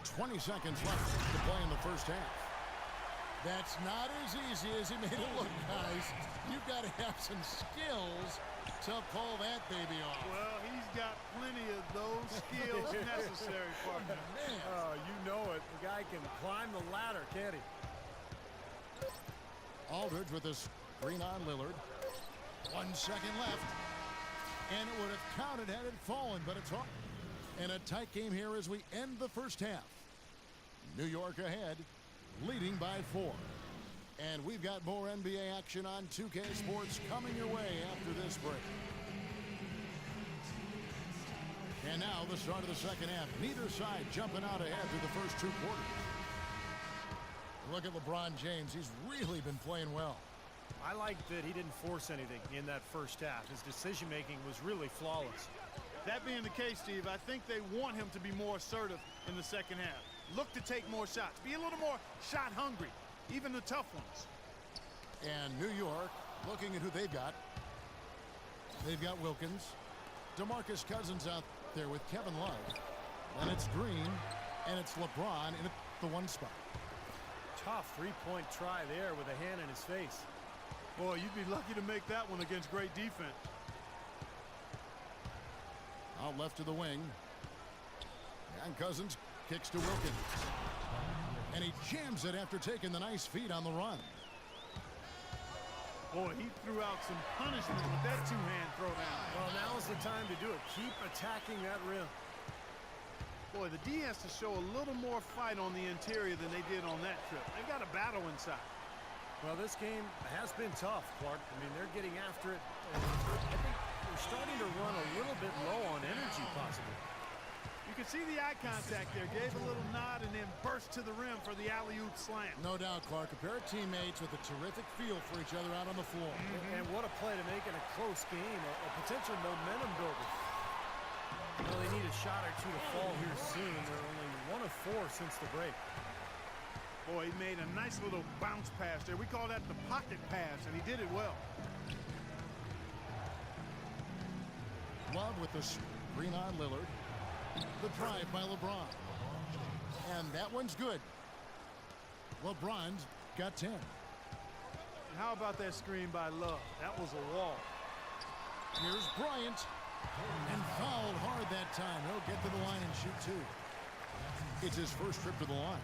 20 seconds left to play in the first half. That's not as easy as he made it look, guys. You've got to have some skills to pull that baby off. Well, he's got plenty of those skills necessary, partner. Man. Oh, you know it. The guy can climb the ladder, can't he? Aldridge with a screen on Lillard. 1 second left. And it would have counted had it fallen, but it's off. And a tight game here as we end the first half. New York ahead, leading by 4. And we've got more NBA action on 2K Sports coming your way after this break. And now the start of the second half. Neither side jumping out ahead through the first 2 quarters. Look at LeBron James. He's really been playing well. I like that he didn't force anything in that first half. His decision-making was really flawless. That being the case, Steve, I think they want him to be more assertive in the second half. Look to take more shots. Be a little more shot hungry, even the tough ones. And New York looking at who they've got. They've got Wilkins. DeMarcus Cousins out there with Kevin Love. And it's Green, and it's LeBron in the 1 spot. Tough three-point try there with a hand in his face. Boy, you'd be lucky to make that one against great defense. Out left to the wing. And Cousins kicks to Wilkins. And he jams it after taking the nice feed on the run. Boy, he threw out some punishment with that two-hand throwdown. Well, now's the time to do it. Keep attacking that rim. Boy, the D has to show a little more fight on the interior than they did on that trip. They've got a battle inside. Well, this game has been tough, Clark. I mean, they're getting after it. I think they're starting to run a little bit low on energy, possibly. You can see the eye contact there. Gave a little nod and then burst to the rim for the alley-oop slam. No doubt, Clark. A pair of teammates with a terrific feel for each other out on the floor. And what a play to make in a close game, a potential momentum builder. Well, they need a shot or two to fall here soon. They're only 1 of 4 since the break. Boy, he made a nice little bounce pass there. We call that the pocket pass, and he did it well. Love with the screen on Lillard. The drive by LeBron. And that one's good. LeBron's got 10. And how about that screen by Love? That was a wall. Here's Bryant. And fouled hard that time. He'll get to the line and shoot 2. It's his first trip to the line.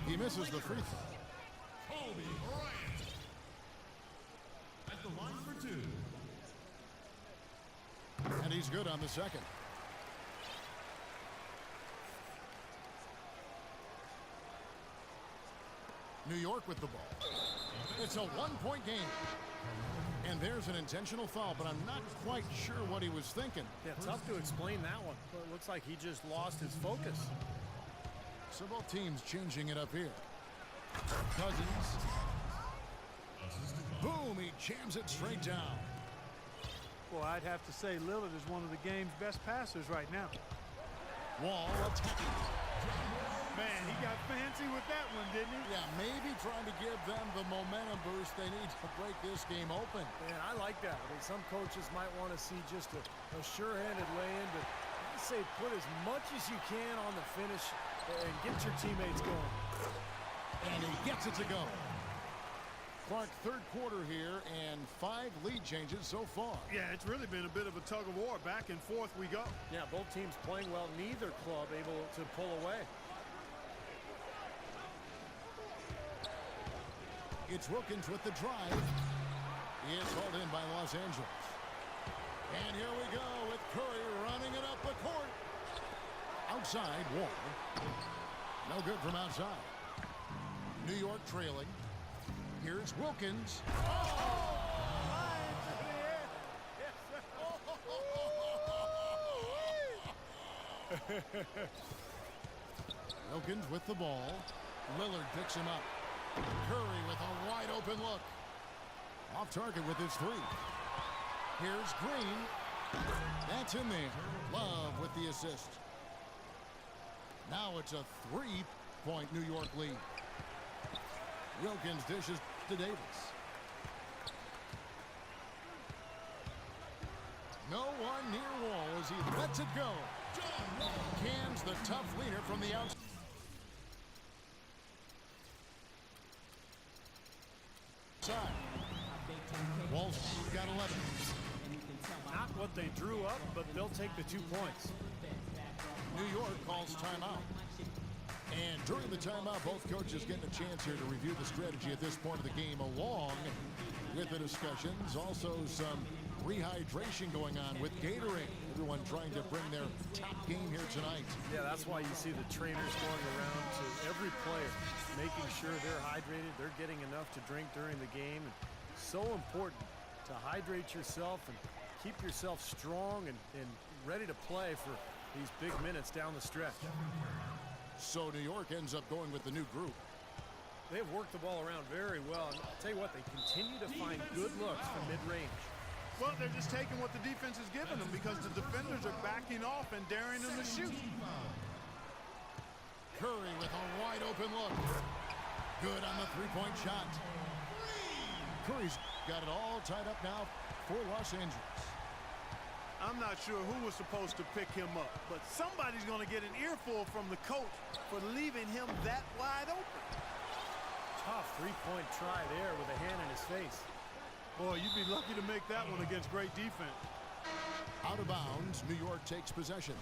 He misses the free throw. Kobe Bryant at the line for 2. And he's good on the second. New York with the ball. It's a 1-point game. And there's an intentional foul, but I'm not quite sure what he was thinking. Yeah, tough to explain that one. But it looks like he just lost his focus. So both teams changing it up here. Cousins. Boom, he jams it straight down. Well, I'd have to say Lillard is one of the game's best passers right now. Wall attacking. Man, he got fancy with that one, didn't he? Yeah, maybe trying to give them the momentum boost they need to break this game open. Man, I like that. I mean, some coaches might want to see just a sure-handed lay-in, but I say put as much as you can on the finish and get your teammates going. And he gets it to go. Clark, third quarter here, and 5 lead changes so far. Yeah, it's really been a bit of a tug of war. Back and forth we go. Yeah, both teams playing well. Neither club able to pull away. It's Wilkins with the drive. It's hauled in by Los Angeles. And here we go with Curry running it up the court. Outside, Wall. No good from outside. New York trailing. Here's Wilkins. Wilkins with the ball. Lillard picks him up. Curry with a wide open look. Off target with his 3. Here's Green. That's in there. Love with the assist. Now it's a 3-point New York lead. Wilkins dishes to Davis. No one near Wall as he lets it go. Cans the tough leader from the outside. Wolves got 11. Not what they drew up, but they'll take the 2 points. New York calls timeout. And during the timeout, both coaches getting a chance here to review the strategy at this point of the game, along with the discussions. Also some rehydration going on with Gatorade. Everyone trying to bring their top game here tonight. Yeah, that's why you see the trainers going around to every player, making sure they're hydrated, they're getting enough to drink during the game. And so important to hydrate yourself and keep yourself strong and ready to play for these big minutes down the stretch. So New York ends up going with the new group. They've worked the ball around very well. And I'll tell you what, they continue to find good looks from mid-range. Well, they're just taking what the defense is giving them because the defenders are backing off and daring them to shoot. Curry with a wide open look. Good on the three-point shot. Curry's got it all tied up now for Los Angeles. I'm not sure who was supposed to pick him up, but somebody's going to get an earful from the coach for leaving him that wide open. Tough three-point try there with a hand in his face. Boy, you'd be lucky to make that one against great defense. Out of bounds, New York takes possession.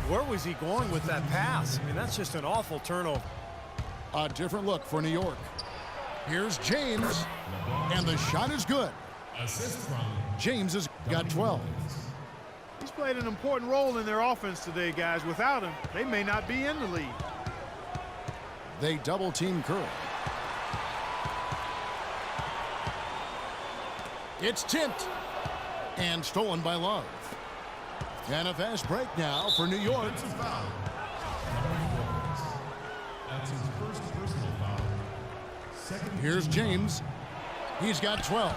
Where was he going with that pass? I mean, that's just an awful turnover. A different look for New York. Here's James, and the shot is good. Assist from James has got 12. He's played an important role in their offense today, guys. Without him, they may not be in the lead. They double team Curry. It's tipped and stolen by Love. And a fast break now for New York. That's his first personal foul. Second. Here's James. He's got 12.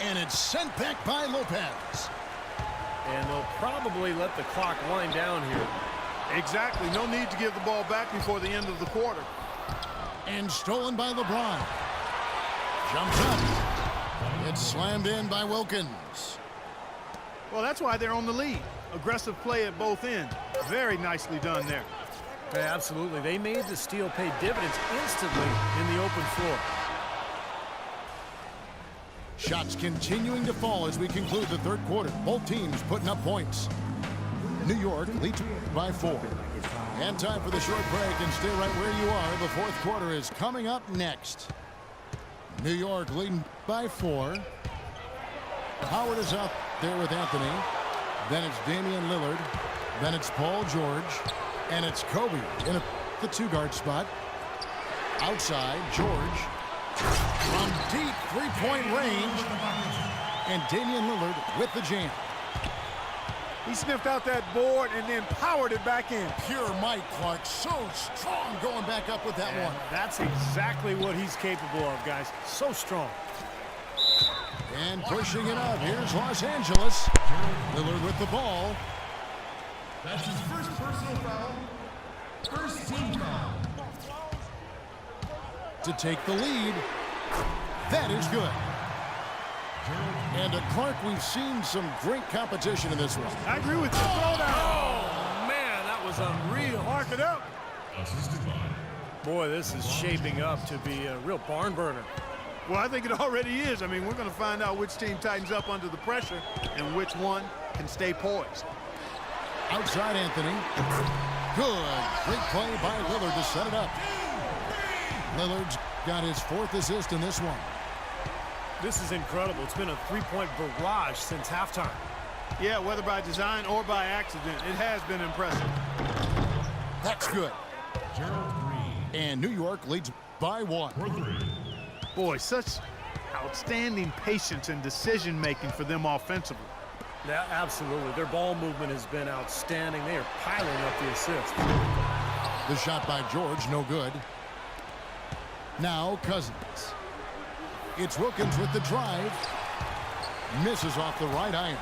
And it's sent back by Lopez. And they'll probably let the clock wind down here. Exactly. No need to give the ball back before the end of the quarter. And stolen by LeBron. Jumps up. It's slammed in by Wilkins. Well, that's why they're on the lead. Aggressive play at both ends. Very nicely done there. Hey, absolutely. They made the steal pay dividends instantly in the open floor. Shots continuing to fall as we conclude the third quarter. Both teams putting up points. New York leads by 4. And time for the short break, and stay right where you are. The fourth quarter is coming up next. New York leading by 4. Howard is out there with Anthony. Then it's Damian Lillard. Then it's Paul George. And it's Kobe in the 2-guard spot. Outside, George. From deep three-point range. And Damian Lillard with the jam. He sniffed out that board and then powered it back in. Pure Mike Clark, so strong going back up with that one. That's exactly what he's capable of, guys. So strong. And pushing it up, here's Los Angeles. Lillard with the ball. That's his first personal foul. First team foul. To take the lead. That is good. And Clark, we've seen some great competition in this one. I agree with you. Throw down. Oh, man, that was unreal. Mark it up. Assisted by. Boy, this is shaping up to be a real barn burner. Well, I think it already is. I mean, we're going to find out which team tightens up under the pressure and which one can stay poised. Outside Anthony. Good. Great play by Lillard to set it up. Lillard's got his 4th assist in this one. This is incredible. It's been a three-point barrage since halftime. Yeah, whether by design or by accident, it has been impressive. That's good. Gerald Green. And New York leads by 1. For 3. Boy, such outstanding patience and decision-making for them offensively. Yeah, absolutely. Their ball movement has been outstanding. They are piling up the assists. The shot by George, no good. Now Cousins. It's Wilkins with the drive. Misses off the right iron.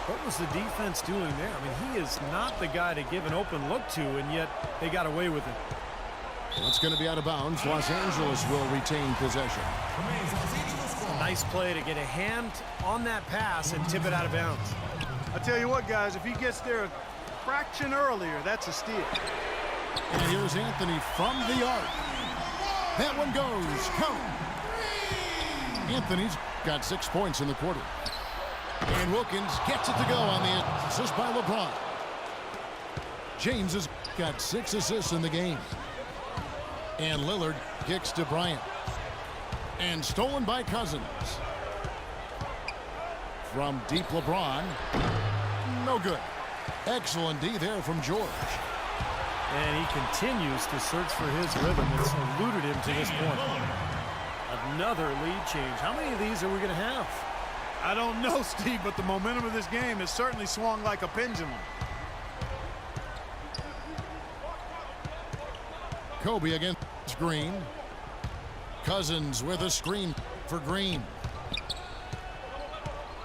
What was the defense doing there? I mean, he is not the guy to give an open look to, and yet they got away with it. It's going to be out of bounds. Los Angeles will retain possession. Nice play to get a hand on that pass and tip it out of bounds. I tell you what, guys, if he gets there a fraction earlier, that's a steal. And here's Anthony from the arc. That one goes. Count. Anthony's got 6 points in the quarter. And Wilkins gets it to go on the assist by LeBron. James has got 6 assists in the game. And Lillard kicks to Bryant. And stolen by Cousins. From deep LeBron. No good. Excellent D there from George. And he continues to search for his rhythm. It's eluded him to this point. Another lead change. How many of these are we going to have? I don't know, Steve, but the momentum of this game has certainly swung like a pendulum. Kobe against Green. Cousins with a screen for Green.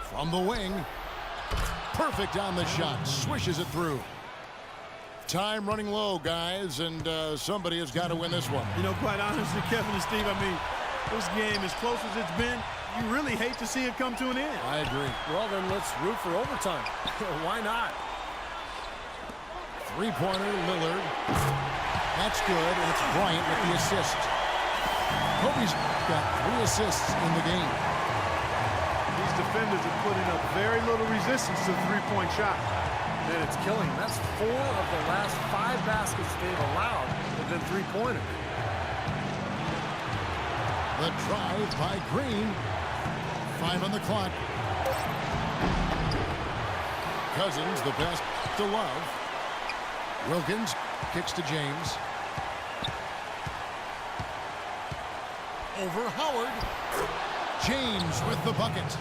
From the wing. Perfect on the shot. Swishes it through. Time running low, guys, and somebody has got to win this one. You know, quite honestly, Kevin and Steve, I mean, this game, as close as it's been, you really hate to see it come to an end. I agree. Well, then let's root for overtime. Why not? Three-pointer, Lillard. That's good, and it's Bryant with the assist. Kobe's got 3 assists in the game. These defenders are putting up very little resistance to the three-point shot. And it's killing. That's 4 of the last 5 baskets they've allowed have been three-pointers. The drive by Green. 5 on the clock. Cousins, the pass to Love. Wilkins kicks to James. Over Howard. James with the bucket.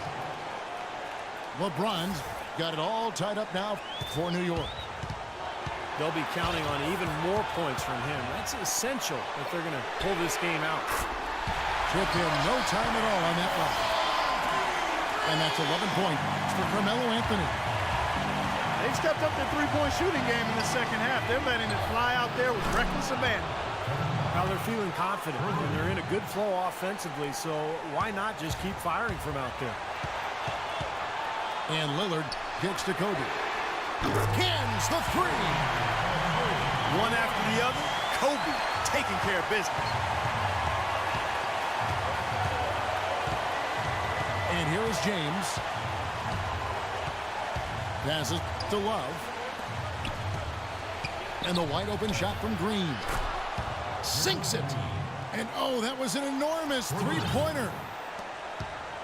LeBron's got it all tied up now for New York. They'll be counting on even more points from him. That's essential if they're going to pull this game out. Took him no time at all on that one. And that's 11 points for Carmelo Anthony. They've stepped up their three-point shooting game in the second half. They're letting it fly out there with reckless abandon. Now they're feeling confident, and they're in a good flow offensively, so why not just keep firing from out there? And Lillard kicks to Kobe. Cans the 3. One after the other, Kobe taking care of business. And here is James. Passes to Love. And the wide open shot from Green. Sinks it. And oh, that was an enormous three-pointer.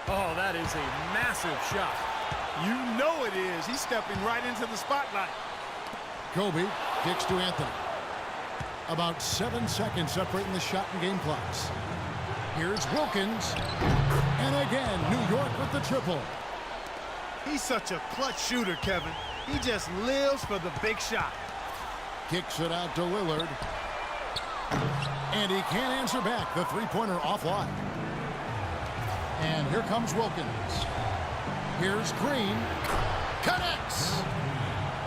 Oh, that is a massive shot. You know it is. He's stepping right into the spotlight. Kobe kicks to Anthony. About 7 seconds separating the shot and game clocks. Here's Wilkins. And again, New York with the triple. He's such a clutch shooter, Kevin. He just lives for the big shot. Kicks it out to Lillard. And he can't answer back. The three-pointer offline. And here comes Wilkins. Here's Green. Connects.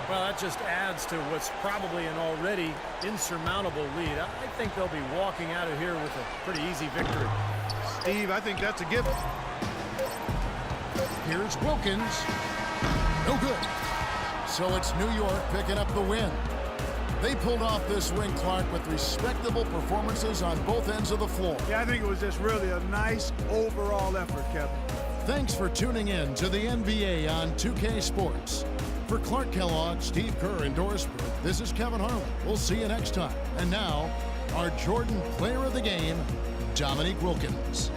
Well, that just adds to what's probably an already insurmountable lead. I think they'll be walking out of here with a pretty easy victory. Steve, I think that's a given. Here's Wilkins. No good. So it's New York picking up the win. They pulled off this win, Clark, with respectable performances on both ends of the floor. Yeah, I think it was just really a nice overall effort, Kevin. Thanks for tuning in to the NBA on 2K Sports. For Clark Kellogg, Steve Kerr, and Doris Burke, this is Kevin Harlan. We'll see you next time. And now, our Jordan Player of the Game, Dominique Wilkins.